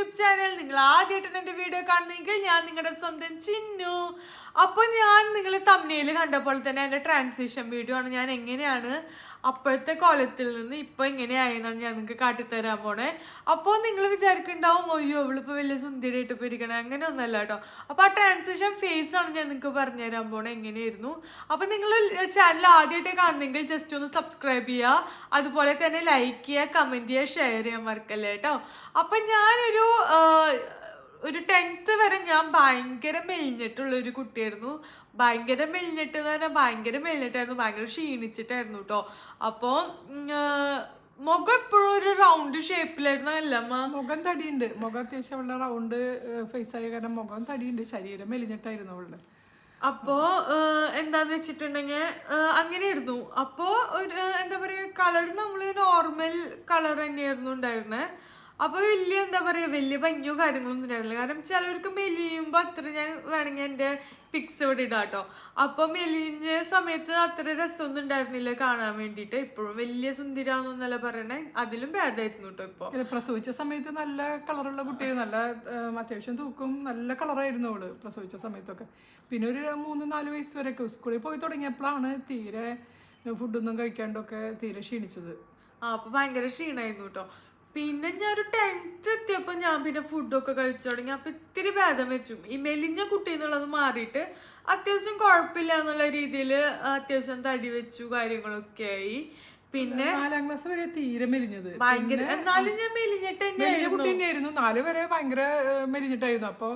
YouTube channel. നിങ്ങൾ ആദ്യമായിട്ട് എൻ്റെ വീഡിയോ കാണുന്നെങ്കിൽ ഞാൻ നിങ്ങളുടെ സ്വന്തം ചിന്നു. അപ്പോൾ ഞാൻ നിങ്ങൾ തമ്മിൽ കണ്ടപ്പോൾ തന്നെ എൻ്റെ ട്രാൻസിഷൻ വീഡിയോ ആണ്. ഞാൻ എങ്ങനെയാണ് അപ്പോഴത്തെ കോലത്തിൽ നിന്ന് ഇപ്പോൾ എങ്ങനെയായെന്നാണ് ഞാൻ നിങ്ങൾക്ക് കാട്ടിത്തരാൻ പോണേ. അപ്പോൾ നിങ്ങൾ വിചാരിക്കുന്നുണ്ടാവും, അയ്യോ അവളിപ്പോൾ വലിയ സുന്ദരിയായിട്ട് പോയിരിക്കണേ. അങ്ങനെ ഒന്നല്ല കേട്ടോ. അപ്പോൾ ആ ട്രാൻസിഷൻ ഫേസ് ആണ് ഞാൻ നിങ്ങൾക്ക് പറഞ്ഞുതരാൻ പോണേ എങ്ങനെയായിരുന്നു. അപ്പോൾ നിങ്ങൾ ചാനൽ ആദ്യമായിട്ട് കാണുന്നെങ്കിൽ ജസ്റ്റ് ഒന്ന് സബ്സ്ക്രൈബ് ചെയ്യുക, അതുപോലെ തന്നെ ലൈക്ക് ചെയ്യുക, കമൻറ്റ് ചെയ്യുക, ഷെയർ ചെയ്യാൻ മറക്കല്ലേ കേട്ടോ. അപ്പം ഞാനൊരു 10th വരെ ഞാൻ ഭയങ്കര മെലിഞ്ഞിട്ടുള്ളൊരു കുട്ടിയായിരുന്നു. ഭയങ്കര മെലിഞ്ഞിട്ട് എന്ന് പറഞ്ഞാൽ ഭയങ്കര മെലിഞ്ഞിട്ടായിരുന്നു, ഭയങ്കര ക്ഷീണിച്ചിട്ടായിരുന്നു കേട്ടോ. അപ്പോൾ മുഖം എപ്പോഴും ഒരു റൗണ്ട് ഷേപ്പിലായിരുന്നു. അല്ലമ്മ മുഖം തടിയുണ്ട്, മുഖം അത്യാവശ്യം അവളുടെ റൗണ്ട് ഫേസ് ആയ കാരണം മുഖം തടിയുണ്ട്, ശരീരം മെലിഞ്ഞിട്ടായിരുന്നു അവളുടെ. അപ്പോ എന്താന്ന് വെച്ചിട്ടുണ്ടെങ്കിൽ അങ്ങനെയായിരുന്നു. അപ്പോ ഒരു എന്താ പറയാ, കളർ നമ്മള് നോർമൽ കളർ തന്നെയായിരുന്നു ഉണ്ടായിരുന്നത്. അപ്പൊ വലിയ എന്താ പറയാ, വലിയ ഭംഗിയോ കാര്യങ്ങളൊന്നും ഉണ്ടായിരുന്നില്ല. കാരണം ചിലവർക്ക് മെലിയുമ്പോ അത്ര, ഞാൻ വേണമെങ്കിൽ എൻ്റെ പിക്സ് ഇവിടെ ഇടാം കേട്ടോ. അപ്പൊ മെലിഞ്ഞ സമയത്ത് അത്ര രസമൊന്നും ഉണ്ടായിരുന്നില്ല കാണാൻ വേണ്ടിയിട്ട്. ഇപ്പോഴും വലിയ സുന്ദരാന്നൊന്നല്ല പറയണേ, അതിലും ഭേദമായിരുന്നു കേട്ടോ. ഇപ്പൊ പ്രസവിച്ച സമയത്ത് നല്ല കളറുള്ള കുട്ടിയായിരുന്നു, നല്ല അത്യാവശ്യം തൂക്കും, നല്ല കളറായിരുന്നു അവള് പ്രസവിച്ച സമയത്തൊക്കെ. പിന്നെ ഒരു 3-4 വയസ്സ് വരെയൊക്കെ സ്കൂളിൽ പോയി തുടങ്ങിയപ്പോഴാണ് തീരെ ഫുഡൊന്നും കഴിക്കാണ്ടൊക്കെ തീരെ ക്ഷീണിച്ചത്. അപ്പൊ ഭയങ്കര ക്ഷീണമായിരുന്നു കേട്ടോ. പിന്നെ ഞാൻ ഒരു 10th എത്തിയപ്പോൾ ഞാൻ പിന്നെ ഫുഡൊക്കെ കഴിച്ചു തുടങ്ങി. അപ്പൊ ഇത്തിരി ഭേദം വെച്ചു. ഈ മെലിഞ്ഞ കുട്ടി എന്നുള്ളത് മാറിയിട്ട് അത്യാവശ്യം കുഴപ്പമില്ല എന്നുള്ള രീതിയിൽ അത്യാവശ്യം തടി വെച്ചു, കാര്യങ്ങളൊക്കെ ആയി. പിന്നെ 4ാം ക്ലാസ് വരെ തീരെ മെലിഞ്ഞത്, ഭയങ്കര, എന്നാലും ഞാൻ മെലിഞ്ഞിട്ട് കുട്ടി തന്നെയായിരുന്നു. 4 വരെ ഭയങ്കര മെലിഞ്ഞിട്ടായിരുന്നു. അപ്പോൾ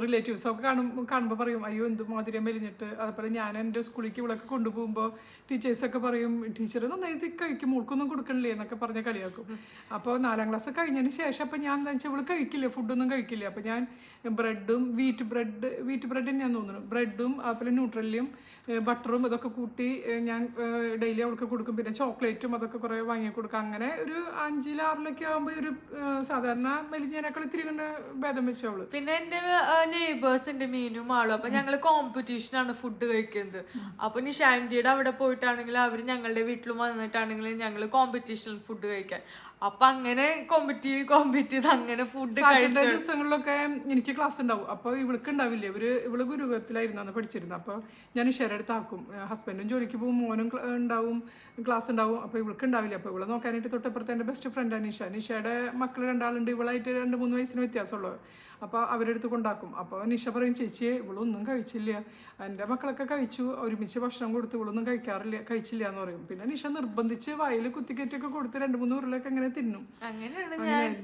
റിലേറ്റീവ്സ് ഒക്കെ കാണുമ്പോൾ പറയും, അയ്യോ എന്തുമാതിരി മെലിഞ്ഞിട്ട്. അതുപോലെ ഞാൻ എൻ്റെ സ്കൂളിലേക്ക് ഇവളൊക്കെ കൊണ്ടുപോകുമ്പോൾ ടീച്ചേഴ്സൊക്കെ പറയും, ടീച്ചർ നന്നായി കഴിക്കും, മോൾക്കൊന്നും കൊടുക്കണില്ലേ എന്നൊക്കെ പറഞ്ഞ് കളിയാക്കും. അപ്പോൾ 4ാം ക്ലാസ് കഴിഞ്ഞതിന് ശേഷം അപ്പം ഞാൻ എന്താ വെച്ചാൽ ഇവള് കഴിക്കില്ല, ഫുഡൊന്നും കഴിക്കില്ല. അപ്പം ഞാൻ ബ്രെഡും വീറ്റ് ബ്രെഡ് തന്നെയാന്ന് തോന്നുന്നു, ബ്രെഡും അതുപോലെ ന്യൂട്രലിയും ബട്ടറും ഇതൊക്കെ കൂട്ടി ഞാൻ ഡെയിലി അവൾക്ക് കൊടുക്കും. പിന്നെ ചോക്ലേറ്റും അതൊക്കെ കുറെ വാങ്ങി കൊടുക്കാം. അങ്ങനെ ഒരു 5-6 ആകുമ്പോൾ ഒരു സാധാരണ മെലിഞ്ഞതിനേക്കാൾ ഇത്തിരി കൊണ്ട് ഭേദം വെച്ചു അവള്. പിന്നെ എന്റെ നെയ്ബേഴ്സിന്റെ മീനും ആളും, അപ്പൊ ഞങ്ങള് കോമ്പറ്റീഷനാണ് ഫുഡ് കഴിക്കുന്നത്. അപ്പൊ നിഷാന്റിയുടെ അവിടെ പോയിട്ടാണെങ്കിൽ അവര് ഞങ്ങളുടെ വീട്ടിലും വന്നിട്ടാണെങ്കിലും ഞങ്ങള് കോമ്പറ്റീഷണൽ ഫുഡ് കഴിക്കാൻ. അപ്പൊ അങ്ങനെ കോമ്പറ്റ് ചെയ്ത് അങ്ങനെ ഫുഡ് കഴിച്ച ദിവസങ്ങളിലൊക്കെ എനിക്ക് ക്ലാസ് ഉണ്ടാവും. അപ്പോൾ ഇവൾക്ക് ഉണ്ടാവില്ല, ഇവള് ഗുരുകുലത്തിലായിരുന്നു അന്ന് പഠിച്ചിരുന്നത്. അപ്പോൾ ഞാൻ നിഷയുടെ അടുത്താക്കും. ഹസ്ബൻഡും ജോലിക്ക് പോകും, മോനും ഉണ്ടാവും, ക്ലാസ് ഉണ്ടാവും. അപ്പോൾ ഇവൾക്ക് ഉണ്ടാവില്ല. അപ്പോൾ ഇവളെ നോക്കാനായിട്ട് തൊട്ടപ്പുറത്ത് എൻ്റെ ബെസ്റ്റ് ഫ്രണ്ടാണ് നിഷയുടെ മക്കൾ 2 ആളുണ്ട്. ഇവളായിട്ട് 2-3 വയസ്സിന് വ്യത്യാസമുള്ളൂ. അപ്പോൾ അവരുടെ അടുത്ത് കൊണ്ടാക്കും. അപ്പോൾ നിഷ പറയും, ചേച്ചിയെ ഇവളൊന്നും കഴിച്ചില്ല, എൻ്റെ മക്കളൊക്കെ കഴിച്ചു, ഒരുമിച്ച് ഭക്ഷണം കൊടുത്ത് ഇവളൊന്നും കഴിച്ചില്ല എന്ന് പറയും. പിന്നെ നിഷ നിർബന്ധിച്ച് വായിൽ കുത്തിക്കറ്റൊക്കെ കൊടുത്ത് 2-3 ഉരുളൊക്കെ അങ്ങനെ തിന്നും.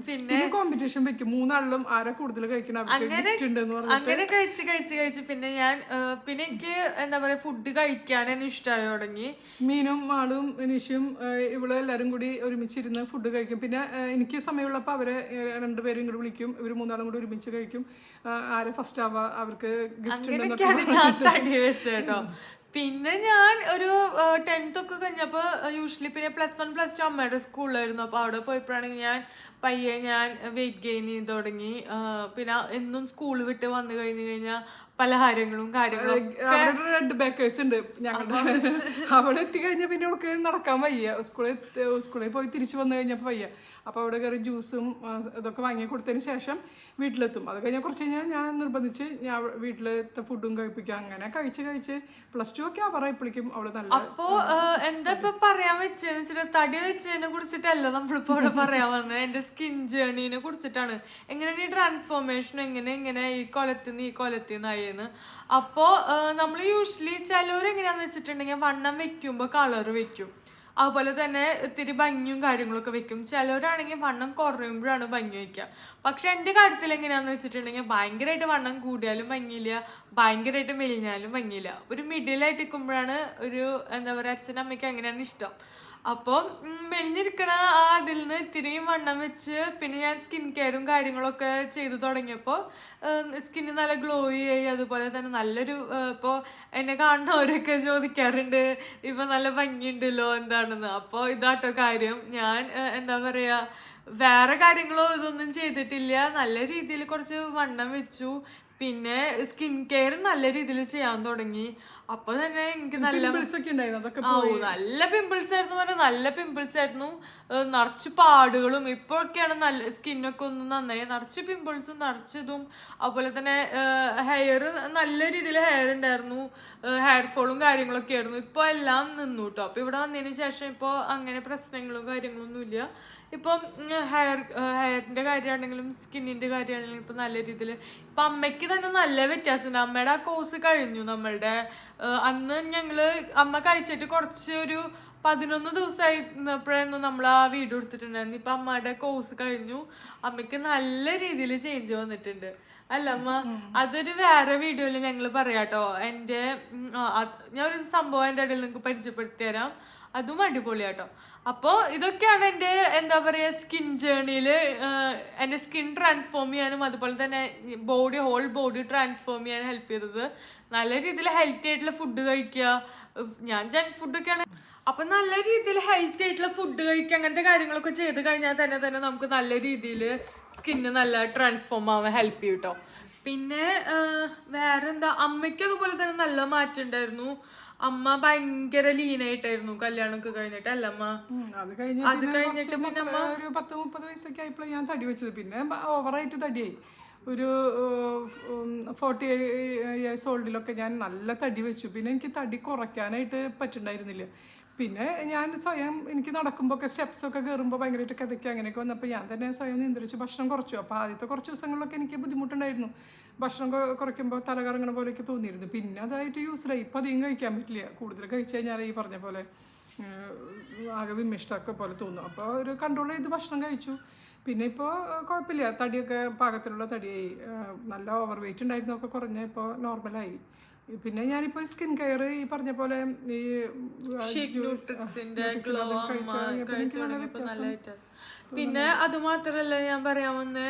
പിന്നെ കോമ്പറ്റീഷൻ വെക്കും, 3 ആളിലും ആരെ കൂടുതൽ കഴിക്കണം അങ്ങനെ കഴിച്ച് പിന്നെ എനിക്ക് എന്താ പറയാ, ഫുഡ് കഴിക്കാൻ തന്നെ ഇഷ്ടമായി തുടങ്ങി. മീനും ആളും നിഷയും ഇവള് എല്ലാരും കൂടി ഒരുമിച്ചിരുന്ന് ഫുഡ് കഴിക്കും. പിന്നെ എനിക്ക് സമയമുള്ളപ്പോൾ അവരെ 2 പേരും ഇങ്ങോട്ട് വിളിക്കും, ഇവർ 3 ആളും കൂടി ഒരുമിച്ച് കഴിക്കും. ആരെ ഫസ്റ്റ് ആവാ അവർക്ക് ഗിഫ്റ്റ്. പിന്നെ ഞാൻ ഒരു 10th ഒക്കെ കഴിഞ്ഞപ്പോൾ യൂഷ്വലി പിന്നെ +1 +2 അമ്മയുടെ സ്കൂളിലായിരുന്നു. അപ്പോൾ അവിടെ പോയപ്പോഴാണെങ്കിൽ ഞാൻ വെയിറ്റ് ഗെയിൻ ചെയ്ത് തുടങ്ങി. പിന്നെ എന്നും സ്കൂൾ വിട്ട് വന്നു കഴിഞ്ഞാൽ പലഹാരങ്ങളും കാര്യങ്ങളും റെഡ് ബേക്കേഴ്സ് ഉണ്ട് ഞങ്ങളുടെ അവിടെ എത്തിക്കഴിഞ്ഞാൽ പിന്നെ അവൾക്ക് നടക്കാൻ വയ്യ. സ്കൂളിൽ പോയി തിരിച്ചു വന്നു കഴിഞ്ഞപ്പോൾ വയ്യ. അപ്പോൾ അവിടെ കയറി ജ്യൂസും ഇതൊക്കെ വാങ്ങി കൊടുത്തതിന് ശേഷം വീട്ടിലെത്തും. അത് കഴിഞ്ഞാൽ കുറച്ച് കഴിഞ്ഞാൽ ഞാൻ നിർബന്ധിച്ച് ഞാൻ വീട്ടിലത്തെ ഫുഡും കഴിപ്പിക്കും. അങ്ങനെ കഴിച്ച് +2 ഒക്കെ ആവാറായപ്പോഴേക്കും അവള് നല്ല. അപ്പോൾ എന്താ ഇപ്പം പറയാൻ വെച്ചതെന്ന് വെച്ചിട്ട്, തടി വെച്ചതിനെ കുറിച്ചിട്ടല്ല നമ്മളിപ്പോൾ ഇവിടെ പറയാൻ വന്നത്, എൻ്റെ സ്കിൻ ജേർണീനെ കുറിച്ചിട്ടാണ്. എങ്ങനെയാണ് ഈ ട്രാൻസ്ഫോർമേഷൻ, എങ്ങനെ ഈ കൊലത്തിന്നായി. അപ്പോൾ നമ്മൾ യൂഷ്വലി ചിലവരെങ്ങനെയാന്ന് വെച്ചിട്ടുണ്ടെങ്കിൽ വണ്ണം വെക്കുമ്പോൾ കളർ വെക്കും, അതുപോലെ തന്നെ ഇത്തിരി ഭംഗിയും കാര്യങ്ങളൊക്കെ വെക്കും. ചിലവരാണെങ്കിൽ വണ്ണം കുറയുമ്പോഴാണ് ഭംഗി വയ്ക്കുക. പക്ഷെ എൻ്റെ കാര്യത്തിൽ എങ്ങനെയാണെന്ന് വെച്ചിട്ടുണ്ടെങ്കിൽ ഭയങ്കരമായിട്ട് വണ്ണം കൂടിയാലും ഭംഗിയില്ല, ഭയങ്കരമായിട്ട് മെലിഞ്ഞാലും ഭംഗിയില്ല. ഒരു മിഡിലായിട്ട് നിൽക്കുമ്പോഴാണ് ഒരു എന്താ പറയുക, അച്ഛനമ്മയ്ക്ക് അങ്ങനെയാണ് ഇഷ്ടം. അപ്പോൾ മെലിഞ്ഞിരിക്കണ അതിൽ നിന്ന് ഇത്തിരിയും വണ്ണം വെച്ച് പിന്നെ ഞാൻ സ്കിൻ കെയറും കാര്യങ്ങളൊക്കെ ചെയ്ത് തുടങ്ങിയപ്പോൾ സ്കിന്ന് നല്ല ഗ്ലോയി ആയി. അതുപോലെ തന്നെ നല്ലൊരു, ഇപ്പോൾ എന്നെ കാണുന്നവരൊക്കെ ചോദിക്കാറുണ്ട്, ഇപ്പം നല്ല ഭംഗിയുണ്ടല്ലോ എന്താണെന്ന്. അപ്പോൾ ഇതാട്ടോ കാര്യം. ഞാൻ എന്താ പറയുക, വേറെ കാര്യങ്ങളോ ഇതൊന്നും ചെയ്തിട്ടില്ല. നല്ല രീതിയിൽ കുറച്ച് വണ്ണം വെച്ചു. പിന്നെ സ്കിൻ കെയർ നല്ല രീതിയിൽ ചെയ്യാൻ തുടങ്ങി. അപ്പൊ തന്നെ എനിക്ക് നല്ല ഒക്കെ ഉണ്ടായിരുന്നു, അതൊക്കെ നല്ല പിമ്പിൾസ് ആയിരുന്നു പറഞ്ഞാൽ നല്ല പിമ്പിൾസ് ആയിരുന്നു, നിറച്ച് പാടുകളും. ഇപ്പൊക്കെയാണ് നല്ല സ്കിന്നൊക്കെ ഒന്ന് നന്നായി, നിറച്ച് പിമ്പിൾസും നിറച്ചതും. അതുപോലെ തന്നെ ഹെയർ നല്ല രീതിയിൽ ഹെയർ ഉണ്ടായിരുന്നു, ഹെയർ ഫോളും കാര്യങ്ങളൊക്കെ ആയിരുന്നു. ഇപ്പൊ എല്ലാം നിന്നു കേട്ടോ. അപ്പൊ ഇവിടെ വന്നതിന് ശേഷം ഇപ്പൊ അങ്ങനെ പ്രശ്നങ്ങളും കാര്യങ്ങളൊന്നും ഇല്ല. ഇപ്പം ഹെയറിന്റെ കാര്യമാണെങ്കിലും സ്കിന്നിന്റെ കാര്യമാണെങ്കിലും ഇപ്പൊ നല്ല രീതിയിൽ ഇപ്പൊ അമ്മയ്ക്ക് തന്നെ നല്ല വ്യത്യാസമുണ്ട്. അമ്മയുടെ ആ കോഴ്സ് കഴിഞ്ഞു നമ്മളുടെ. അന്ന് അമ്മ കഴിച്ചിട്ട് കുറച്ച് ഒരു 11 ദിവസമായിരുന്നപ്പോഴായിരുന്നു നമ്മൾ ആ വീഡിയോ എടുത്തിട്ടുണ്ടായിരുന്നു. ഇപ്പൊ അമ്മയുടെ കോഴ്സ് കഴിഞ്ഞു, അമ്മയ്ക്ക് നല്ല രീതിയിൽ ചേഞ്ച് വന്നിട്ടുണ്ട്. അല്ല അമ്മ, അതൊരു വേറെ വീഡിയോയില് ഞങ്ങള് പറയാട്ടോ. ഞാൻ ഒരു സംഭവം എൻ്റെ ഇടയിൽ നിങ്ങൾക്ക് പരിചയപ്പെടുത്തി തരാം, അതും അടിപൊളിയാട്ടോ. അപ്പോൾ ഇതൊക്കെയാണ് എൻ്റെ എന്താ പറയുക സ്കിൻ ജേർണിയിൽ എൻ്റെ സ്കിൻ ട്രാൻസ്ഫോം ചെയ്യാനും അതുപോലെ തന്നെ ഹോൾ ബോഡി ട്രാൻസ്ഫോം ചെയ്യാൻ ഹെൽപ്പ് ചെയ്തത്. നല്ല രീതിയിൽ ഹെൽത്തി ആയിട്ടുള്ള ഫുഡ് കഴിക്കുക. ഞാൻ ജങ്ക് ഫുഡൊക്കെയാണ്. അപ്പം നല്ല രീതിയിൽ ഹെൽത്തി ആയിട്ടുള്ള ഫുഡ് കഴിക്കുക, അങ്ങനത്തെ കാര്യങ്ങളൊക്കെ ചെയ്ത് കഴിഞ്ഞാൽ തന്നെ നമുക്ക് നല്ല രീതിയിൽ സ്കിന്ന് നല്ല ട്രാൻസ്ഫോം ആവാൻ ഹെൽപ്പ് ചെയ്യും കേട്ടോ. പിന്നെ വേറെന്താ, അമ്മയ്ക്ക് അതുപോലെ തന്നെ നല്ല മാറ്റം ഉണ്ടായിരുന്നു. അമ്മ ഭയങ്കര ലീനായിട്ടായിരുന്നു കല്യാണമൊക്കെ കഴിഞ്ഞിട്ട്. അല്ല അമ്മ? അത് കഴിഞ്ഞിട്ട് പിന്നെ ഒരു 10-30 വയസ്സൊക്കെ ആയപ്പോൾ ഞാൻ തടി വെച്ചത്. പിന്നെ ഓവറായിട്ട് തടിയായി. ഒരു 40 ഇയേഴ്സ് ഓൾഡിലൊക്കെ ഞാൻ നല്ല തടി വെച്ചു. പിന്നെ എനിക്ക് തടി കുറയ്ക്കാനായിട്ട് പറ്റുന്നുണ്ടായിരുന്നില്ല. പിന്നെ ഞാൻ സ്വയം എനിക്ക് നടക്കുമ്പോൾ ഒക്കെ സ്റ്റെപ്സൊക്കെ കയറുമ്പോൾ ഭയങ്കരമായിട്ട് കിതയ്ക്കുക അങ്ങനെയൊക്കെ വന്നപ്പോൾ ഞാൻ തന്നെ സ്വയം നിയന്ത്രിച്ച് ഭക്ഷണം കുറച്ചു. അപ്പോൾ ആദ്യത്തെ കുറച്ച് ദിവസങ്ങളിലൊക്കെ എനിക്ക് ബുദ്ധിമുട്ടുണ്ടായിരുന്നു. ഭക്ഷണം കുറയ്ക്കുമ്പോൾ തല കറങ്ങണ പോലെയൊക്കെ തോന്നിയിരുന്നു. പിന്നെ അതായിട്ട് യൂസ്ഡായി. ഇപ്പോൾ അധികം കഴിക്കാൻ പറ്റില്ല. കൂടുതൽ കഴിച്ചു കഴിഞ്ഞാൽ ഈ പറഞ്ഞ പോലെ ആകെ വിമിഷ്ടമൊക്കെ പോലെ തോന്നും. അപ്പോൾ ഒരു കൺട്രോൾ ചെയ്ത് ഭക്ഷണം കഴിച്ചു. പിന്നെ ഇപ്പോൾ കുഴപ്പമില്ല, തടിയൊക്കെ പാകത്തിലുള്ള തടിയായി. നല്ല ഓവർ വെയിറ്റ് ഉണ്ടായിരുന്നൊക്കെ കുറഞ്ഞ ഇപ്പോൾ നോർമലായി. പിന്നെ ഞാനിപ്പോൾ സ്കിൻ കെയർ ഈ പറഞ്ഞ പോലെ ഈ പിന്നെ അത് മാത്രല്ല ഞാൻ പറയാൻ വന്നേ,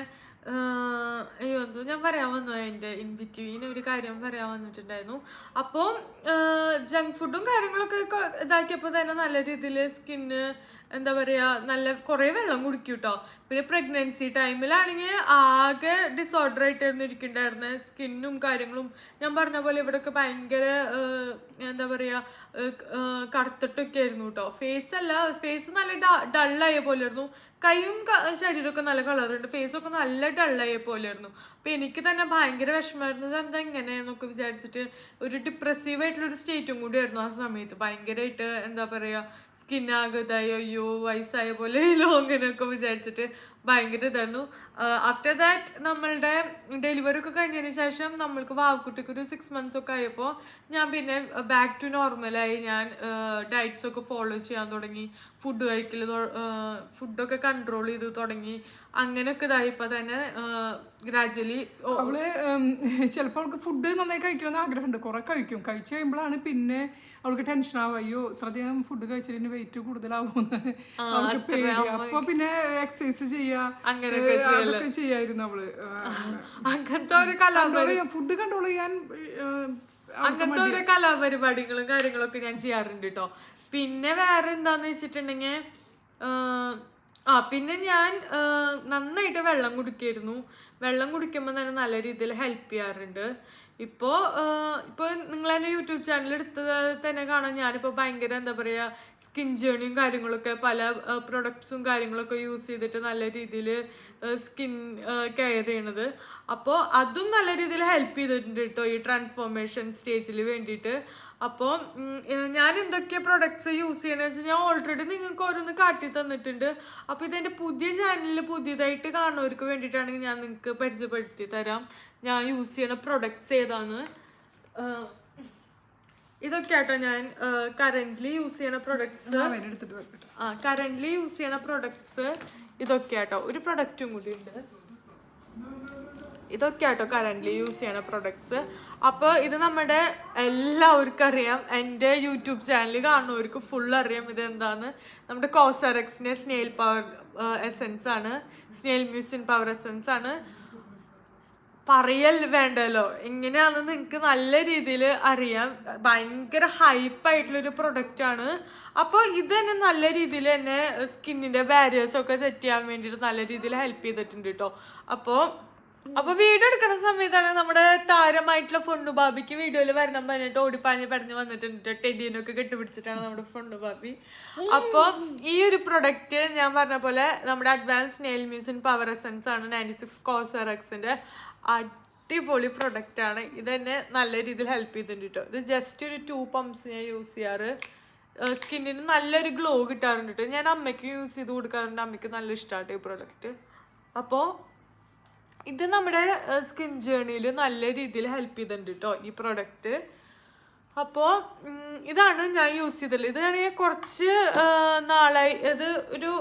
ഞാൻ പറയാൻ വന്നു അതിൻ്റെ ഇൻ ബിറ്റ്വീൻ ഒരു കാര്യം പറയാൻ വന്നിട്ടുണ്ടായിരുന്നു. അപ്പോൾ ജങ്ക് ഫുഡും കാര്യങ്ങളൊക്കെ ഇതാക്കിയപ്പോൾ തന്നെ നല്ല രീതിയിൽ സ്കിന്ന് എന്താ പറയുക നല്ല കുറേ വെള്ളം കുടിക്കും കേട്ടോ. പിന്നെ പ്രഗ്നൻസി ടൈമിലാണെങ്കിൽ ആകെ ഡിസോർഡർ ആയിട്ടായിരുന്നു ഇരിക്കുന്നുണ്ടായിരുന്നത് സ്കിന്നും കാര്യങ്ങളും. ഞാൻ പറഞ്ഞ പോലെ ഇവിടെയൊക്കെ ഭയങ്കര എന്താ പറയുക കറുത്തിട്ടൊക്കെ ആയിരുന്നു കേട്ടോ. ഫേസ് നല്ല ഡള്ളായ പോലെ ആയിരുന്നു. കൈയും ശരീരമൊക്കെ നല്ല കളറുണ്ട്, ഫേസൊക്കെ നല്ല ഡള്ളായ പോലെ ആയിരുന്നു. അപ്പം എനിക്ക് തന്നെ ഭയങ്കര വിഷമമായിരുന്നു, എന്താ ഇങ്ങനെയെന്നൊക്കെ വിചാരിച്ചിട്ട്. ഒരു ഡിപ്രസീവ് ആയിട്ടുള്ളൊരു സ്റ്റേറ്റും കൂടി ആയിരുന്നു ആ സമയത്ത്. ഭയങ്കരമായിട്ട് എന്താ പറയുക സ്കിന്നാകെ ഇതായി, അയ്യോ വയസ്സായ പോലെ അങ്ങനെയൊക്കെ വിചാരിച്ചിട്ട് ഭയങ്കര ഇതായിരുന്നു. ആഫ്റ്റർ ദാറ്റ് നമ്മളുടെ ഡെലിവറി ഒക്കെ കഴിഞ്ഞതിന് ശേഷം നമ്മൾക്ക് വാവക്കുട്ടിക്ക് ഒരു 6 months ഒക്കെ ആയപ്പോൾ ഞാൻ പിന്നെ ബാക്ക് ടു നോർമലായി. ഞാൻ ഡയറ്റ്സ് ഒക്കെ ഫോളോ ചെയ്യാൻ തുടങ്ങി, ഫുഡൊക്കെ കൺട്രോൾ ചെയ്ത് തുടങ്ങി. അങ്ങനെയൊക്കെ ഇതായപ്പോൾ തന്നെ ഗ്രാജുവലി അവള് ചിലപ്പോൾ അവൾക്ക് ഫുഡ് നന്നായി കഴിക്കണമെന്ന് ആഗ്രഹമുണ്ട്. കുറെ കഴിക്കും. കഴിച്ചു കഴിയുമ്പോഴാണ് പിന്നെ അവൾക്ക് ടെൻഷൻ ആവും, അയ്യോ ഇത്രയധികം ഫുഡ് കഴിച്ചതിന് വെയിറ്റ് കൂടുതലാവുമെന്ന് അവൾക്ക് പേടിയാ. അപ്പൊ പിന്നെ എക്സസൈസ് ചെയ്യുക അതൊക്കെ ചെയ്യായിരുന്നു അവള്. അങ്ങനത്തെ ഒരു ഫുഡ് കൺട്രോൾ ചെയ്യാൻ അങ്ങനത്തെ ഓരോ കലാപരിപാടികളും കാര്യങ്ങളൊക്കെ ഞാൻ ചെയ്യാറുണ്ട് കേട്ടോ. പിന്നെ വേറെ എന്താന്ന് വെച്ചിട്ടുണ്ടെങ്കിൽ പിന്നെ ഞാൻ നന്നായിട്ട് വെള്ളം കുടിക്കായിരുന്നു. വെള്ളം കുടിക്കുമ്പോൾ തന്നെ നല്ല രീതിയിൽ ഹെൽപ്പ് ചെയ്യാറുണ്ട്. ഇപ്പോൾ നിങ്ങൾ എൻ്റെ യൂട്യൂബ് ചാനൽ എടുത്തത് തന്നെ കാണാൻ ഞാനിപ്പോൾ ഭയങ്കര എന്താ പറയുക സ്കിൻ ജേണിയും കാര്യങ്ങളൊക്കെ പല പ്രൊഡക്ട്സും കാര്യങ്ങളൊക്കെ യൂസ് ചെയ്തിട്ട് നല്ല രീതിയിൽ സ്കിൻ കെയർ ചെയ്യണത്. അപ്പോൾ അതും നല്ല രീതിയിൽ ഹെൽപ്പ് ചെയ്തിട്ടുണ്ട് കേട്ടോ ഈ ട്രാൻസ്ഫോർമേഷൻ സ്റ്റേജിൽ വേണ്ടിയിട്ട്. അപ്പോൾ ഞാൻ എന്തൊക്കെ പ്രൊഡക്ട്സ് യൂസ് ചെയ്യണമെന്ന് വെച്ചാൽ ഞാൻ ഓൾറെഡി നിങ്ങൾക്ക് ഓരോന്ന് കാട്ടി തന്നിട്ടുണ്ട്. അപ്പോൾ ഇതെൻ്റെ പുതിയ ചാനലിൽ പുതിയതായിട്ട് കാണുന്നവർക്ക് വേണ്ടിയിട്ടാണെങ്കിൽ ഞാൻ നിങ്ങൾക്ക് പരിചയപ്പെടുത്തി തരാം ഞാൻ യൂസ് ചെയ്യണ പ്രൊഡക്ട്സ് ഏതാന്ന്. ഇതൊക്കെ ആട്ടോ ഞാൻ കറൻ്റ്ലി യൂസ് ചെയ്യണ പ്രൊഡക്ട്സ്. കറൻ്റ്ലി യൂസ് ചെയ്യണ പ്രൊഡക്ട്സ് ഇതൊക്കെ ആട്ടോ. ഒരു പ്രൊഡക്റ്റും കൂടി ഉണ്ട്. ഇതൊക്കെ ആട്ടോ കറൻ്റ്ലി യൂസ് ചെയ്യണ പ്രൊഡക്ട്സ്. അപ്പോൾ ഇത് നമ്മുടെ എല്ലാവർക്കും അറിയാം, എൻ്റെ യൂട്യൂബ് ചാനൽ കാണുന്നവർക്ക് ഫുൾ അറിയാം ഇതെന്താന്ന്. നമ്മുടെ കോസറക്സിൻ്റെ സ്നെയിൽ പവർ എസെൻസ് ആണ്, സ്നെയിൽ മ്യൂസിൻ പവർ എസെൻസ് ആണ്. പറയൽ വേണ്ടല്ലോ, എങ്ങനെയാണെന്ന് നിങ്ങൾക്ക് നല്ല രീതിയിൽ അറിയാം. ഭയങ്കര ഹൈപ്പായിട്ടുള്ളൊരു പ്രൊഡക്റ്റാണ്. അപ്പോൾ ഇത് തന്നെ നല്ല രീതിയിൽ തന്നെ സ്കിന്നിൻ്റെ ബാരിയേഴ്സൊക്കെ സെറ്റ് ചെയ്യാൻ വേണ്ടിയിട്ട് നല്ല രീതിയിൽ ഹെൽപ്പ് ചെയ്തിട്ടുണ്ട് കേട്ടോ. അപ്പോൾ അപ്പൊ വീഡിയോ എടുക്കുന്ന സമയത്താണ് നമ്മുടെ താരമായിട്ടുള്ള ഫൊണ്ണു ബാബിക്ക് വീഡിയോയിൽ വരണം പറഞ്ഞിട്ട് ഓടിപ്പാഞ്ഞ് പറഞ്ഞു വന്നിട്ടുണ്ട്. ടെഡീനൊക്കെ കെട്ടുപിടിച്ചിട്ടാണ് നമ്മുടെ ഫൊണ്ണു ബാബി. അപ്പൊ ഈ ഒരു പ്രൊഡക്റ്റ് ഞാൻ പറഞ്ഞ പോലെ നമ്മുടെ advance nail mucin power essence ആണ് 96 കോസറക്സിന്റെ അടിപൊളി പ്രൊഡക്റ്റ് ആണ്. ഇത് തന്നെ നല്ല രീതിയിൽ ഹെൽപ്പ് ചെയ്തിട്ടുണ്ട് കേട്ടോ. ഇത് ജസ്റ്റ് ഒരു 2 പംപ്സ് ഞാൻ യൂസ് ചെയ്യാറ്. സ്കിന്നിന് നല്ലൊരു ഗ്ലോ കിട്ടാറുണ്ട് കേട്ടോ. ഞാൻ അമ്മയ്ക്ക് യൂസ് ചെയ്ത് കൊടുക്കാറുണ്ട്. അമ്മയ്ക്ക് നല്ല ഇഷ്ടമാട്ടോ ഈ പ്രൊഡക്റ്റ്. അപ്പോൾ ഇത് നമ്മുടെ സ്കിൻ ജേർണിയിൽ നല്ല രീതിയിൽ ഹെൽപ്പ് ചെയ്തിട്ടുണ്ട് കേട്ടോ ഈ പ്രൊഡക്റ്റ്. അപ്പോൾ ഇതാണ് ഞാൻ യൂസ് ചെയ്തിട്ടുള്ളത്. ഇതാണെങ്കിൽ കുറച്ച് നാളായി, ഇത് ഒരു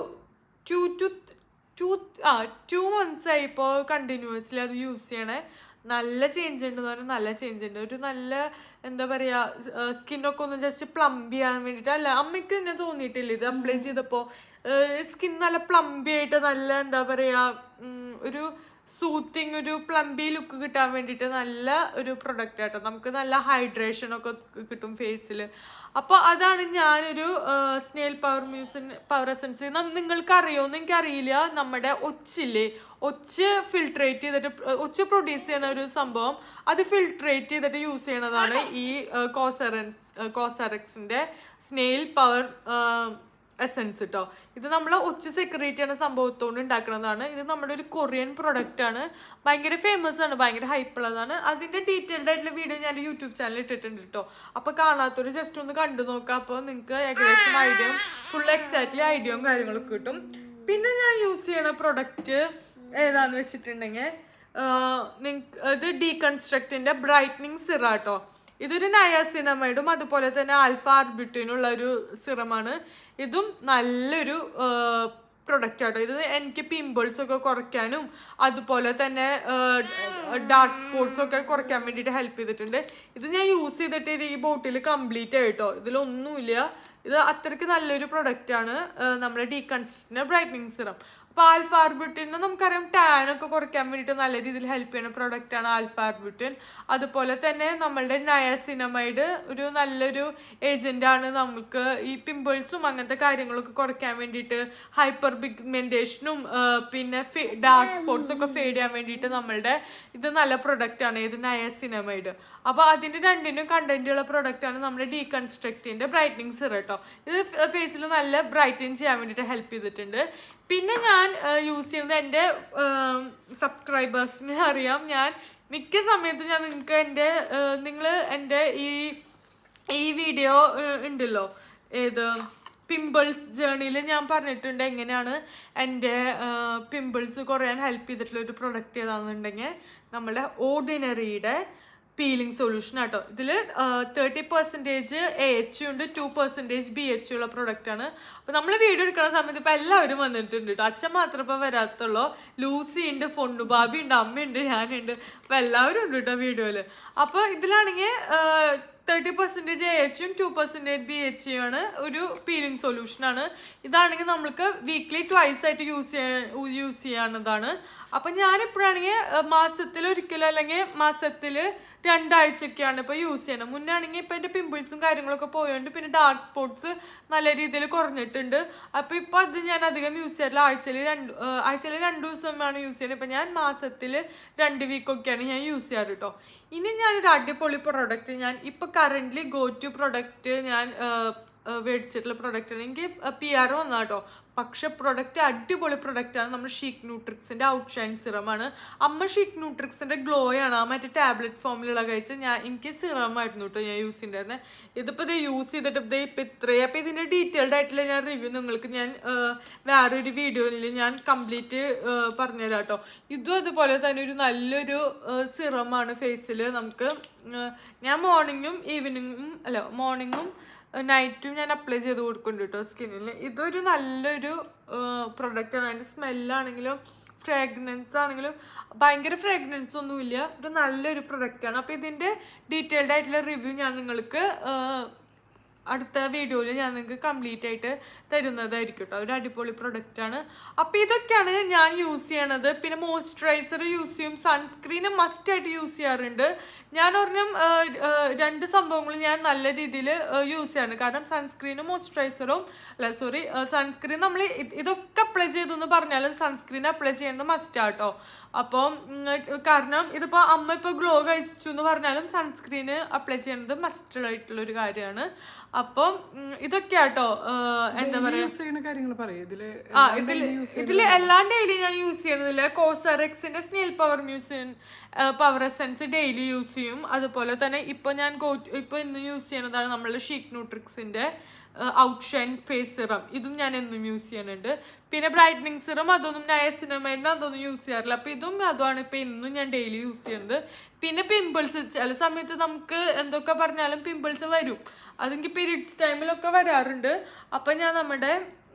2 months ആയി ഇപ്പോൾ കണ്ടിന്യൂസ്ലി അത് യൂസ് ചെയ്യണേ. നല്ല ചേഞ്ച് ഉണ്ട് എന്ന് പറഞ്ഞാൽ നല്ല ചേഞ്ച് ഉണ്ട്. ഒരു നല്ല എന്താ പറയുക, സ്കിന്നൊക്കെ ഒന്ന് ജസ്റ്റ് പ്ലംബ് ചെയ്യാൻ വേണ്ടിയിട്ട്. അല്ല, അമ്മയ്ക്ക് തന്നെ തോന്നിയിട്ടില്ല ഇത് അപ്ലൈ ചെയ്തപ്പോൾ സ്കിൻ നല്ല പ്ലംബി ആയിട്ട് നല്ല എന്താ പറയുക ഒരു സൂത്തിങ്, ഒരു പ്ലംബി ലുക്ക് കിട്ടാൻ വേണ്ടിയിട്ട് നല്ല ഒരു പ്രൊഡക്റ്റ് ആട്ടോ. നമുക്ക് നല്ല ഹൈഡ്രേഷൻ ഒക്കെ കിട്ടും ഫേസിൽ. അപ്പോൾ അതാണ് ഞാനൊരു സ്നെയിൽ പവർ എസൻസ്. നിങ്ങൾക്ക് അറിയുമെന്ന് എനിക്കറിയില്ല, നമ്മുടെ ഒച്ചില്ലേ, ഒച്ച് ഫിൽട്രേറ്റ് ചെയ്തിട്ട് ഒച്ച് പ്രൊഡ്യൂസ് ചെയ്യുന്ന ഒരു സംഭവം, അത് ഫിൽട്രേറ്റ് ചെയ്തിട്ട് യൂസ് ചെയ്യണതാണ് ഈ കോസറക്സിൻ്റെ സ്നെയിൽ പവർ എസൻസ് കേട്ടോ. ഇത് നമ്മൾ ഒച്ച് സെക്രേറ്റ് ചെയ്യുന്ന സംഭവത്തോണ്ട് ഉണ്ടാക്കുന്നതാണ്. ഇത് നമ്മുടെ ഒരു കൊറിയൻ പ്രൊഡക്റ്റ് ആണ്. ഭയങ്കര ഫേമസ് ആണ്, ഭയങ്കര ഹൈപ്പുള്ളതാണ്. അതിൻ്റെ ഡീറ്റെയിൽഡ് ആയിട്ടുള്ള വീഡിയോ ഞാൻ യൂട്യൂബ് ചാനലിൽ ഇട്ടിട്ടുണ്ട് കേട്ടോ. അപ്പോൾ കാണാത്തൊരു ജസ്റ്റ് ഒന്ന് കണ്ടു നോക്കാം. അപ്പോൾ നിങ്ങൾക്ക് ഏകദേശം ഐഡിയ, ഫുൾ എക്സാക്ട്ലി ഐഡിയയും കാര്യങ്ങളൊക്കെ കിട്ടും. പിന്നെ ഞാൻ യൂസ് ചെയ്യണ പ്രൊഡക്റ്റ് ഏതാന്ന് വെച്ചിട്ടുണ്ടെങ്കിൽ ഇത് ഡീകൺസ്ട്രക്റ്റിൻ്റെ ബ്രൈറ്റനിങ് സിറം കേട്ടോ. ഇതൊരു നയാസിനമൈഡും അതുപോലെ തന്നെ ആൽഫ ആർബിറ്റിനുള്ള ഒരു സിറമാണ്. ഇതും നല്ലൊരു പ്രൊഡക്റ്റ് ആട്ടോ. ഇത് എനിക്ക് പിമ്പിൾസ് ഒക്കെ കുറയ്ക്കാനും അതുപോലെ തന്നെ ഡാർക്ക് സ്പോട്ട്സ് ഒക്കെ കുറയ്ക്കാൻ വേണ്ടിയിട്ട് ഹെൽപ്പ് ചെയ്തിട്ടുണ്ട്. ഇത് ഞാൻ യൂസ് ചെയ്തിട്ട് ഈ ബോട്ടിൽ കംപ്ലീറ്റ് ആയിട്ടോ. ഇതിലൊന്നുമില്ല. ഇത് അത്രയ്ക്ക് നല്ലൊരു പ്രൊഡക്റ്റാണ് നമ്മുടെ ഡീകൺസ്ട്രക്റ്റിൻ്റെ ബ്രൈറ്റനിങ് സിറം. അപ്പോൾ ആൽഫ ആർബുട്ടിന് നമുക്കറിയാം ടാനൊക്കെ കുറയ്ക്കാൻ വേണ്ടിയിട്ട് നല്ല രീതിയിൽ ഹെൽപ്പ് ചെയ്യുന്ന പ്രൊഡക്റ്റാണ് ആൽഫ ആർബുട്ടിൻ. അതുപോലെ തന്നെ നമ്മളുടെ നയാസിനമൈഡ് ഒരു നല്ലൊരു ഏജൻ്റാണ്. നമുക്ക് ഈ പിമ്പിൾസും അങ്ങനത്തെ കാര്യങ്ങളൊക്കെ കുറയ്ക്കാൻ വേണ്ടിയിട്ട്, ഹൈപ്പർ പിഗ്മെൻറ്റേഷനും പിന്നെ ഡാർക്ക് സ്പോട്ട്സ് ഒക്കെ ഫേഡ് ചെയ്യാൻ വേണ്ടിയിട്ട് നമ്മളുടെ ഇത് നല്ല പ്രൊഡക്റ്റാണ്, ഇത് നയാസിനമൈഡ്. അപ്പോൾ അതിൻ്റെ രണ്ടിനും കണ്ടൻറ്റുള്ള പ്രൊഡക്റ്റാണ് നമ്മുടെ ഡീകൺസ്ട്രക്റ്റിൻ്റെ ബ്രൈറ്റനിങ് സിറം കേട്ടോ. ഇത് ഫേസിൽ നല്ല ബ്രൈറ്റൻ ചെയ്യാൻ വേണ്ടിയിട്ട് ഹെൽപ്പ് ചെയ്തിട്ടുണ്ട്. പിന്നെ ഞാൻ യൂസ് ചെയ്യുന്നത് എൻ്റെ സബ്സ്ക്രൈബേഴ്സിന് അറിയാം, ഞാൻ മിക്ക സമയത്തും ഞാൻ നിങ്ങൾ എൻ്റെ ഈ വീഡിയോ ഉണ്ടല്ലോ, ഏത് പിമ്പിൾസ് ജേർണിയിൽ ഞാൻ പറഞ്ഞിട്ടുണ്ട് എങ്ങനെയാണ് എൻ്റെ പിമ്പിൾസ് കുറയാൻ ഹെൽപ്പ് ചെയ്തിട്ടുള്ള ഒരു പ്രൊഡക്റ്റ് ഏതാണെന്നുണ്ടെങ്കിൽ നമ്മുടെ ഓർഡിനറിയുടെ പീലിംഗ് സൊല്യൂഷൻ ആട്ടോ. ഇതിൽ 30% AHU ഉണ്ട്, 2% BHU ഉള്ള പ്രൊഡക്റ്റാണ്. അപ്പോൾ നമ്മൾ വീഡിയോ എടുക്കുന്ന സമയത്ത് ഇപ്പോൾ എല്ലാവരും വന്നിട്ടുണ്ട് കേട്ടോ. അച്ഛൻ മാത്രം ഇപ്പോൾ വരാത്തുള്ളൂ. ലൂസി ഉണ്ട്, ഫൊണ്ണു ബാബി ഉണ്ട്, അമ്മയുണ്ട്, ഞാനുണ്ട്. അപ്പോൾ എല്ലാവരും ഉണ്ട് കേട്ടോ വീഡിയോയിൽ. അപ്പോൾ ഇതിലാണെങ്കിൽ 30% AHU 2% BHU ആണ്. ഒരു പീലിംഗ് സൊല്യൂഷനാണ്. ഇതാണെങ്കിൽ നമ്മൾക്ക് വീക്ക്ലി 2 ആയിട്ട് യൂസ് ചെയ്യാവുന്നതാണ്. അപ്പം ഞാനെപ്പോഴാണെങ്കിൽ മാസത്തിൽ ഒരിക്കലും അല്ലെങ്കിൽ മാസത്തിൽ 2 ആഴ്ചയൊക്കെയാണ് ഇപ്പോൾ യൂസ് ചെയ്യണം. മുന്നേ ആണെങ്കിൽ ഇപ്പോൾ എൻ്റെ പിമ്പിൾസും കാര്യങ്ങളൊക്കെ പോയതുകൊണ്ട് പിന്നെ ഡാർക്ക് സ്പോട്ട്സ് നല്ല രീതിയിൽ കുറഞ്ഞിട്ടുണ്ട്. അപ്പോൾ ഇപ്പോൾ അത് ഞാൻ അധികം യൂസ് ചെയ്യാറില്ല. ആഴ്ചയിൽ 2 ദിവസമാണ് യൂസ് ചെയ്യുന്നത്. ഇപ്പം ഞാൻ മാസത്തിൽ 2 വീക്കൊക്കെയാണ് ഞാൻ യൂസ് ചെയ്യാറ് കേട്ടോ. ഇനി ഞാനൊരു അടിപൊളി പ്രൊഡക്റ്റ്, ഞാൻ ഇപ്പോൾ കറൻ്റ്ലി ഗോ ടു പ്രൊഡക്റ്റ് ഞാൻ മേടിച്ചിട്ടുള്ള പ്രൊഡക്റ്റാണ്. എനിക്ക് PR വന്നാ കേട്ടോ. പക്ഷെ പ്രൊഡക്റ്റ് അടിപൊളി പ്രൊഡക്റ്റാണ്. നമ്മുടെ ഷീക്ക് ന്യൂട്രിക്സിൻ്റെ ഔട്ട്ഷൈൻ സിറമാണ്. അമ്മ ഷീക്ക് ന്യൂട്രിക്സിൻ്റെ ഗ്ലോ ആണ് മറ്റേ ടാബ്ലറ്റ് ഫോമിലുള്ള കഴിച്ച് എനിക്ക് സിറമായിരുന്നു കേട്ടോ ഞാൻ യൂസ് ചെയ്തിട്ടുണ്ടായിരുന്നത്. ഇതിപ്പോൾ ഇത് യൂസ് ചെയ്തിട്ട് ഇപ്പം ഇത്രയും. അപ്പോൾ ഇതിൻ്റെ ഡീറ്റെയിൽഡ് ആയിട്ടുള്ള ഞാൻ റിവ്യൂ നിങ്ങൾക്ക് ഞാൻ വേറൊരു വീഡിയോയിൽ ഞാൻ കംപ്ലീറ്റ് പറഞ്ഞുതരാം കേട്ടോ. ഇതും അതുപോലെ തന്നെ ഒരു നല്ലൊരു സിറമാണ് ഫേസിൽ. നമുക്ക് ഞാൻ മോർണിംഗും നൈറ്റും ഞാൻ അപ്ലൈ ചെയ്ത് കൊടുക്കുന്നുണ്ട് കേട്ടോ സ്കിന്നിൽ. ഇതൊരു നല്ലൊരു പ്രൊഡക്റ്റാണ്. അതിൻ്റെ സ്മെല്ലാണെങ്കിലും ഫ്രാഗ്രൻസ് ആണെങ്കിലും ഭയങ്കര ഫ്രാഗ്രൻസ് ഒന്നുമില്ല. ഒരു നല്ലൊരു പ്രൊഡക്റ്റാണ്. അപ്പോൾ ഇതിൻ്റെ ഡീറ്റെയിൽഡ് ആയിട്ടുള്ള റിവ്യൂ ഞാൻ നിങ്ങൾക്ക് അടുത്ത വീഡിയോയിൽ ഞാൻ നിങ്ങൾക്ക് കംപ്ലീറ്റ് ആയിട്ട് തരുന്നതായിരിക്കും കേട്ടോ. ഒരു അടിപൊളി പ്രൊഡക്റ്റ് ആണ്. അപ്പോൾ ഇതൊക്കെയാണ് ഞാൻ യൂസ് ചെയ്യണത്. പിന്നെ മോയ്സ്ചറൈസർ യൂസ് ചെയ്യും, സൺസ്ക്രീന് മസ്റ്റ് ആയിട്ട് യൂസ് ചെയ്യാറുണ്ട്. ഞാൻ ഒരെണ്ണം 2 സംഭവങ്ങൾ ഞാൻ നല്ല രീതിയിൽ യൂസ് ചെയ്യാണ്. കാരണം സൺസ്ക്രീനും മോയ്സ്ചറൈസറും സൺസ്ക്രീൻ നമ്മൾ ഇതൊക്കെ അപ്ലൈ ചെയ്തെന്ന് പറഞ്ഞാലും സൺസ്ക്രീൻ അപ്ലൈ ചെയ്യുന്നത് മസ്റ്റ് ആട്ടോ. അപ്പം കാരണം ഇതിപ്പോൾ അമ്മ ഇപ്പോൾ ഗ്ലോ കഴിച്ചു എന്ന് പറഞ്ഞാലും സൺസ്ക്രീന് അപ്ലൈ ചെയ്യുന്നത് മസ്റ്റ് ആയിട്ടുള്ളൊരു കാര്യമാണ്. അപ്പം ഇതൊക്കെയാട്ടോ എന്താ പറയുക, ഇതില് എല്ലാം ഡെയിലി ഞാൻ യൂസ് ചെയ്യണതില്ല. കോസറെക്സിന്റെ snail power essence daily use ചെയ്യും. അതുപോലെ തന്നെ ഇപ്പൊ ഞാൻ ഇപ്പൊ ഇന്ന് യൂസ് ചെയ്യുന്നതാണ് നമ്മളുടെ ഷീക്ക് ന്യൂട്രിക്സിന്റെ ഔട്ട്ഷൈൻ ഫേസ് സിറം. ഇതും ഞാൻ എന്നും യൂസ് ചെയ്യുന്നുണ്ട്. പിന്നെ ബ്രൈറ്റനിങ് സിറം അതൊന്നും നയസിനമൈഡിന് അതൊന്നും യൂസ് ചെയ്യാറില്ല. അപ്പൊ ഇതും അതുമാണ് ഇപ്പൊ ഇന്നും ഞാൻ ഡെയിലി യൂസ് ചെയ്യുന്നത്. പിന്നെ പിമ്പിൾസ് ചില സമയത്ത് നമുക്ക് എന്തൊക്കെ പറഞ്ഞാലും പിമ്പിൾസ് വരും. അതെങ്കിൽ പീരീഡ്സ് ടൈമിലൊക്കെ വരാറുണ്ട്. അപ്പൊ ഞാൻ നമ്മുടെ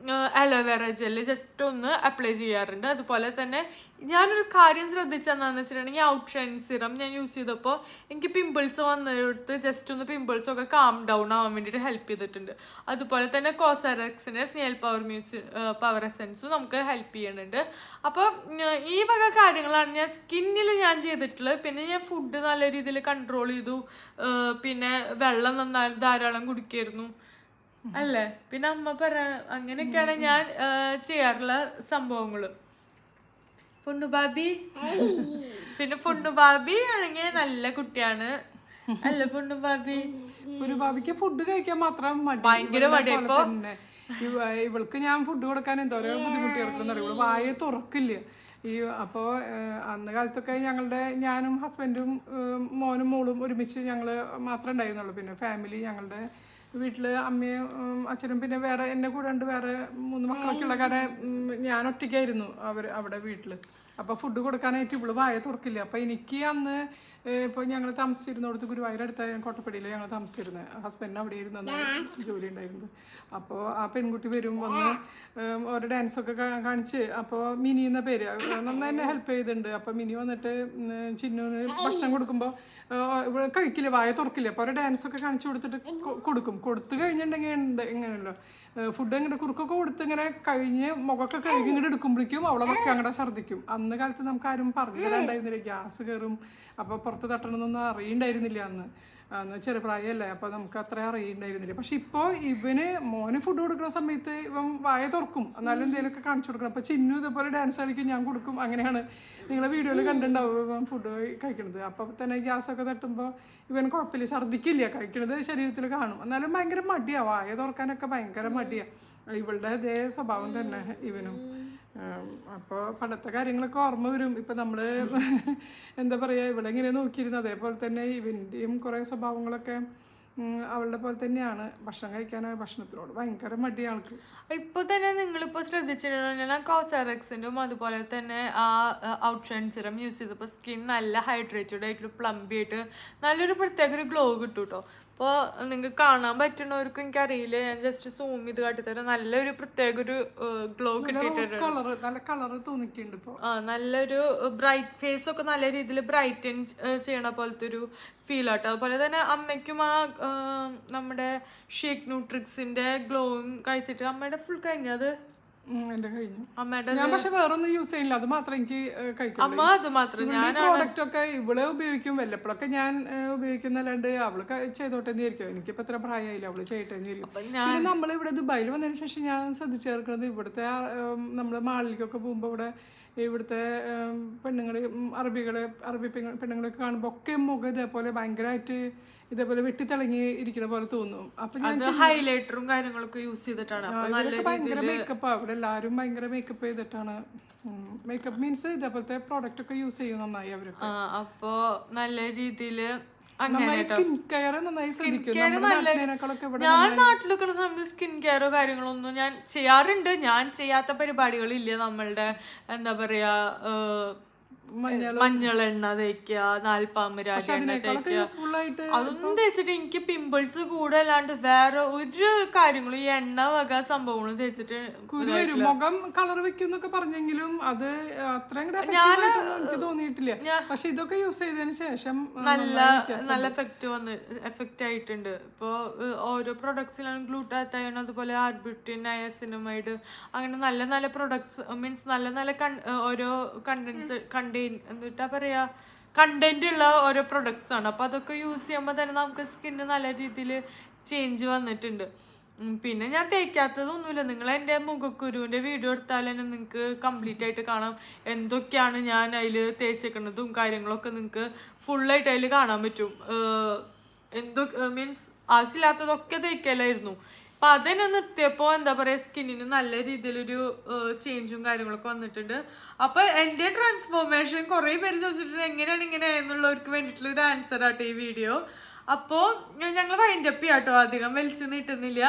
അലോവേറ ജെല്ല് ജസ്റ്റ് ഒന്ന് അപ്ലൈ ചെയ്യാറുണ്ട്. അതുപോലെ തന്നെ ഞാനൊരു കാര്യം ശ്രദ്ധിച്ചെന്നാന്ന് വെച്ചിട്ടുണ്ടെങ്കിൽ ഔട്ട്ഷൈൻ സിറം ഞാൻ യൂസ് ചെയ്തപ്പോൾ എനിക്ക് പിമ്പിൾസ് വന്നിട്ട് ജസ്റ്റ് ഒന്ന് പിമ്പിൾസൊക്കെ കാം ഡൗൺ ആവാൻ വേണ്ടിയിട്ട് ഹെൽപ്പ് ചെയ്തിട്ടുണ്ട്. അതുപോലെ തന്നെ കോസറെക്സിൻ്റെ സ്നേൽ പവർ എസൻസും നമുക്ക് ഹെൽപ്പ് ചെയ്യുന്നുണ്ട്. അപ്പോൾ ഈ വക കാര്യങ്ങളാണ് ഞാൻ സ്കിന്നിൽ ഞാൻ ചെയ്തിട്ടുള്ളത്. പിന്നെ ഞാൻ ഫുഡ് നല്ല രീതിയിൽ കൺട്രോൾ ചെയ്തു. പിന്നെ വെള്ളം നന്നായി ധാരാളം കുടിക്കായിരുന്നു അല്ലേ. പിന്നെ അമ്മ അങ്ങനെയൊക്കെയാണ് ഞാൻ ചെയ്യാറുള്ള സംഭവങ്ങൾ. ഫുണ്ണുബാബി പിന്നെ ഫുണ്ണുബാബി ആണെങ്കിൽ നല്ല കുട്ടിയാണ് അല്ല ഫുണ്ണുബാബി. ഫുണ്ണുബാബിക്ക് ഫുഡ് കഴിക്കാൻ മാത്രം ഭയങ്കര മടി. ഇപ്പൊ ഇവൾക്ക് ഞാൻ ഫുഡ് കൊടുക്കാൻ എന്തോരോ ബുദ്ധിമുട്ടി കിടക്കുന്ന ഇവള് വായ തുറക്കില്ല. അപ്പോൾ അന്ന് കാലത്തൊക്കെ ഞാനും ഹസ്ബൻഡും മോനും മോളും ഒരുമിച്ച് ഞങ്ങൾ മാത്രമേ ഉണ്ടായിരുന്നുള്ളൂ. പിന്നെ ഫാമിലി ഞങ്ങളുടെ വീട്ടിൽ അമ്മയും അച്ഛനും പിന്നെ വേറെ എന്നെ കൂടെ ഉണ്ട് വേറെ 3 മക്കളൊക്കെ ഉള്ള കാരണം ഞാൻ ഒറ്റയ്ക്കായിരുന്നു അവിടെ വീട്ടിൽ. അപ്പോൾ ഫുഡ് കൊടുക്കാനായിട്ട് ഇവള് വായ തുറക്കില്ല. അപ്പോൾ എനിക്ക് അന്ന് ഇപ്പോൾ ഞങ്ങൾ താമസിച്ചിരുന്നിടത്ത് ഗുരുവായൂരടുത്ത കോട്ടപ്പടിയിൽ ഞങ്ങൾ താമസിച്ചിരുന്നത്. ഹസ്ബൻഡിന് അവിടെ ഇരുന്ന് ജോലി ഉണ്ടായിരുന്നത്. അപ്പോൾ ആ പെൺകുട്ടി വരും വന്ന് ഓരോ ഡാൻസൊക്കെ കാണിച്ച്. അപ്പോൾ മിനി എന്ന പേര് നന്നായി എന്നെ ഹെൽപ്പ് ചെയ്തിട്ടുണ്ട്. അപ്പോൾ മിനി വന്നിട്ട് ചിന്നുവിന് ഭക്ഷണം കൊടുക്കുമ്പോൾ കഴിക്കില്ല, വായ തുറക്കില്ല. അപ്പോൾ ഓരോ ഡാൻസൊക്കെ കാണിച്ചു കൊടുത്തിട്ട് കൊടുത്തു കഴിഞ്ഞിട്ടുണ്ടെങ്കിൽ എങ്ങനെയല്ലോ ഫുഡ് ഇങ്ങോട്ട് കുറുക്കൊക്കെ കൊടുത്ത് ഇങ്ങനെ കഴിഞ്ഞ് മുഖമൊക്കെ കഴുകി ഇങ്ങോട്ട് എടുക്കുമ്പോഴേക്കും അവളൊക്കെ അങ്ങോട്ട് ഛർദ്ദിക്കും. അന്ന് കാലത്ത് നമുക്ക് ആരും പറഞ്ഞു തരാണ്ടായിരുന്നില്ല. ഗ്യാസ് കയറും, അപ്പോൾ പുറത്ത് തട്ടണമെന്നൊന്നും അറിയണ്ടായിരുന്നില്ല അന്ന് ചെറുപ്രായമല്ലേ. അപ്പോൾ നമുക്ക് അത്ര അറിയണ്ടായിരുന്നില്ല. പക്ഷെ ഇപ്പോൾ മോന് ഫുഡ് കൊടുക്കുന്ന സമയത്ത് ഇവൻ വായ തുറക്കും, എന്നാലും എന്തെങ്കിലുമൊക്കെ കാണിച്ചു കൊടുക്കണം. അപ്പോൾ ചിന്നു ഇതേപോലെ ഡാൻസ് കളിക്കും, ഞാൻ കൊടുക്കും. അങ്ങനെയാണ് നിങ്ങളെ വീഡിയോയിൽ കണ്ടിട്ടുണ്ടാവും ഇവൻ ഫുഡ് കഴിക്കണത്. അപ്പോൾ തന്നെ ഗ്യാസൊക്കെ തട്ടുമ്പോൾ ഇവൻ കുഴപ്പമില്ല, ഛർദ്ദിക്കില്ല, കഴിക്കണത് ശരീരത്തിൽ കാണും. എന്നാലും ഭയങ്കര മടിയാണ്, വായ തുറക്കാനൊക്കെ ഭയങ്കര മടിയാണ്. ഇവളുടെ അതേ സ്വഭാവം തന്നെ ഇവനും. അപ്പോൾ പണ്ടത്തെ കാര്യങ്ങളൊക്കെ ഓർമ്മ വരും. ഇപ്പം നമ്മൾ എന്താ പറയുക, ഇവിടെ ഇങ്ങനെ നോക്കിയിരുന്നു. അതേപോലെ തന്നെ ഇവൻ്റെയും കുറേ സ്വഭാവങ്ങളൊക്കെ അവളുടെ പോലെ തന്നെയാണ്. ഭക്ഷണം കഴിക്കാനായ ഭക്ഷണത്തിനോട് ഭയങ്കര മടി ആൾക്ക്. ഇപ്പോൾ തന്നെ നിങ്ങളിപ്പോൾ ശ്രദ്ധിച്ചിട്ടുണ്ടെങ്കിൽ കോസറെക്സിൻ്റെയും അതുപോലെ തന്നെ ആ ഔട്ട്ഷൈൻ സിറം യൂസ് ചെയ്തപ്പോൾ സ്കിൻ നല്ല ഹൈഡ്രേറ്റഡ് ആയിട്ട് പ്ലംബി ആയിട്ട് നല്ലൊരു പ്രത്യേക ഒരു ഗ്ലോ കിട്ടും കേട്ടോ. അപ്പോൾ നിങ്ങൾക്ക് കാണാൻ പറ്റുന്നവർക്കും എനിക്കറിയില്ല, ഞാൻ ജസ്റ്റ് സൂം ചെയ്ത് കാട്ടിത്തരാം. നല്ലൊരു പ്രത്യേക ഒരു ഗ്ലോ കിട്ടിയിട്ടുണ്ട്. നല്ലൊരു ബ്രൈറ്റ് ഫേസ് ഒക്കെ നല്ല രീതിയിൽ ബ്രൈറ്റൻ ചെയ്യണ പോലത്തെ ഒരു ഫീൽ ആട്ടോ. അതുപോലെ തന്നെ അമ്മയ്ക്കും ആ നമ്മുടെ ഷീക്ക് ന്യൂട്രിക്സിന്റെ ഗ്ലോവും കഴിച്ചിട്ട് അമ്മയുടെ ഫുൾ കഴിഞ്ഞത് ഞാൻ പക്ഷെ വേറൊന്നും യൂസ് ചെയ്യില്ല, അത് മാത്രം എനിക്ക് കഴിക്കാം. പ്രോഡക്റ്റ് ഒക്കെ ഇവളെ ഉപയോഗിക്കും, വല്ലപ്പോഴൊക്കെ ഞാൻ ഉപയോഗിക്കുന്നല്ലാണ്ട് അവള് ചെയ്തോട്ടെ എന്ന് വിചാരിക്കും. എനിക്കിപ്പോ എത്ര പ്രായമായില്ല, അവള് ചെയ്യട്ടെ എന്ന് വിചാരിക്കും. പിന്നെ നമ്മളിവിടെ ദുബായിൽ വന്നതിന് ശേഷം ഞാൻ ശ്രദ്ധിച്ചു ചേർക്കുന്നത് ഇവിടുത്തെ നമ്മള് മാളിലേക്കൊക്കെ പോകുമ്പോൾ ഇവിടുത്തെ പെണ്ണുങ്ങള് അറബി പെണ്ണുങ്ങളൊക്കെ കാണുമ്പോൾ ഒക്കെ മുഖം ഇതേപോലെ ഭയങ്കരമായിട്ട് ഇതേപോലെ വെട്ടിത്തിളങ്ങി ഇരിക്കുന്ന പോലെ തോന്നും. അപ്പൊ ഞാൻ ഹൈലൈറ്ററും കാര്യങ്ങളൊക്കെ യൂസ് ചെയ്തിട്ടാണ്. ഭയങ്കര മേക്കപ്പ്, അവിടെ എല്ലാവരും ഭയങ്കര മേക്കപ്പ് ചെയ്തിട്ടാണ്. മേക്കപ്പ് മീൻസ് ഇതേപോലത്തെ പ്രോഡക്റ്റ് ഒക്കെ യൂസ് ചെയ്യും നന്നായി അവരൊക്കെ. അപ്പൊ നല്ല രീതിയില് സ്കിൻ കെയർ നന്നായി ഞാൻ നാട്ടിലൊക്കെ സമയത്ത് സ്കിൻ കെയറോ കാര്യങ്ങളൊന്നും ഞാൻ ചെയ്യാറുണ്ട്. ഞാൻ ചെയ്യാത്ത പരിപാടികളില്ല. നമ്മളുടെ എന്താ പറയാ മഞ്ഞളെണ്ണ തേക്കുക, നാൽപ്പാമരാതി എണ്ണ തേക്കുക. യൂസ്ഫുൾ ആയിട്ട് അതൊന്നും തേച്ചിട്ട് എനിക്ക് പിമ്പിൾസ് കൂടെ അല്ലാണ്ട് വേറെ ഒരു കാര്യങ്ങളും ഈ എണ്ണ വക സംഭവങ്ങളും തേച്ചിട്ട് കുരു വരും, മുഖം കളർ വെക്കുന്നൊക്കെ പറഞ്ഞെങ്കിലും അത് അത്ര എനിക്ക് തോന്നിയിട്ടില്ല. പക്ഷെ ഇതൊക്കെ യൂസ് ചെയ്തതിന് ശേഷം നല്ല എഫക്റ്റ് ആയിട്ടുണ്ട്. ഇപ്പൊ ഓരോ പ്രൊഡക്ട്സിലാണ് ഗ്ലൂട്ടാത്തയോൺ, അതുപോലെ ആർബിറ്റിൻ, നയസിനമൈഡ്, അങ്ങനെ നല്ല നല്ല പ്രൊഡക്ട്സ് മീൻസ് നല്ല നല്ല ഓരോ കണ്ടന്റ് ഉള്ള ഓരോ പ്രൊഡക്ട്സ് ആണ്. അപ്പൊ അതൊക്കെ യൂസ് ചെയ്യുമ്പോൾ തന്നെ നമുക്ക് സ്കിന്ന് നല്ല രീതിയിൽ ചേഞ്ച് വന്നിട്ടുണ്ട്. പിന്നെ ഞാൻ തേക്കാത്തതൊന്നുമില്ല. നിങ്ങൾ എൻ്റെ മുഖക്കുരുവിൻ്റെ വീഡിയോ എടുത്താൽ തന്നെ നിങ്ങൾക്ക് കംപ്ലീറ്റ് ആയിട്ട് കാണാം എന്തൊക്കെയാണ് ഞാൻ അതിൽ തേച്ചേക്കുന്നതും കാര്യങ്ങളൊക്കെ നിങ്ങൾക്ക് ഫുള്ളായിട്ട് അതിൽ കാണാൻ പറ്റും. മീൻസ് ആവശ്യമില്ലാത്തതൊക്കെ തേക്കലായിരുന്നു. അപ്പം അതിനെ നിർത്തിയപ്പോൾ എന്താ പറയുക, സ്കിന്നിന് നല്ല രീതിയിലൊരു ചേഞ്ചും കാര്യങ്ങളൊക്കെ വന്നിട്ടുണ്ട്. അപ്പം എൻ്റെ ട്രാൻസ്ഫോർമേഷൻ കുറേ പേര് ചോദിച്ചിട്ടുണ്ട് എങ്ങനെയാണ് ഇങ്ങനെ എന്നുള്ളവർക്ക് വേണ്ടിയിട്ടുള്ളൊരു ആൻസർ ആട്ടോ ഈ വീഡിയോ. അപ്പോൾ ഞങ്ങൾ വൈൻഡപ്പ് ചെയ്യാട്ടോ, അധികം വലിച്ചു നീട്ടുന്നില്ല.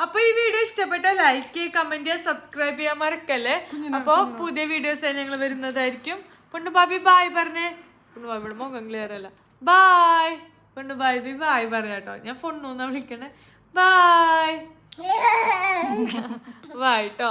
അപ്പോൾ ഈ വീഡിയോ ഇഷ്ടപ്പെട്ടാൽ ലൈക്ക് ചെയ്യുക, കമൻറ്റ് ചെയ്യുക, സബ്സ്ക്രൈബ് ചെയ്യാൻ മറക്കല്ലേ. അപ്പോൾ പുതിയ വീഡിയോസായി ഞങ്ങൾ വരുന്നതായിരിക്കും. പൊണ്ണുബാബി ബായ് പറഞ്ഞേ. പൊണ്ണുബാബിയുടെ മുഖം ക്ലിയർ അല്ല. ബായ് പൊണ്ണുബാബി ബായ് പറയാട്ടോ. ഞാൻ പൊണ്ണൂന്നാ വിളിക്കണേ. ബായ് ബായ് ട്ടോ.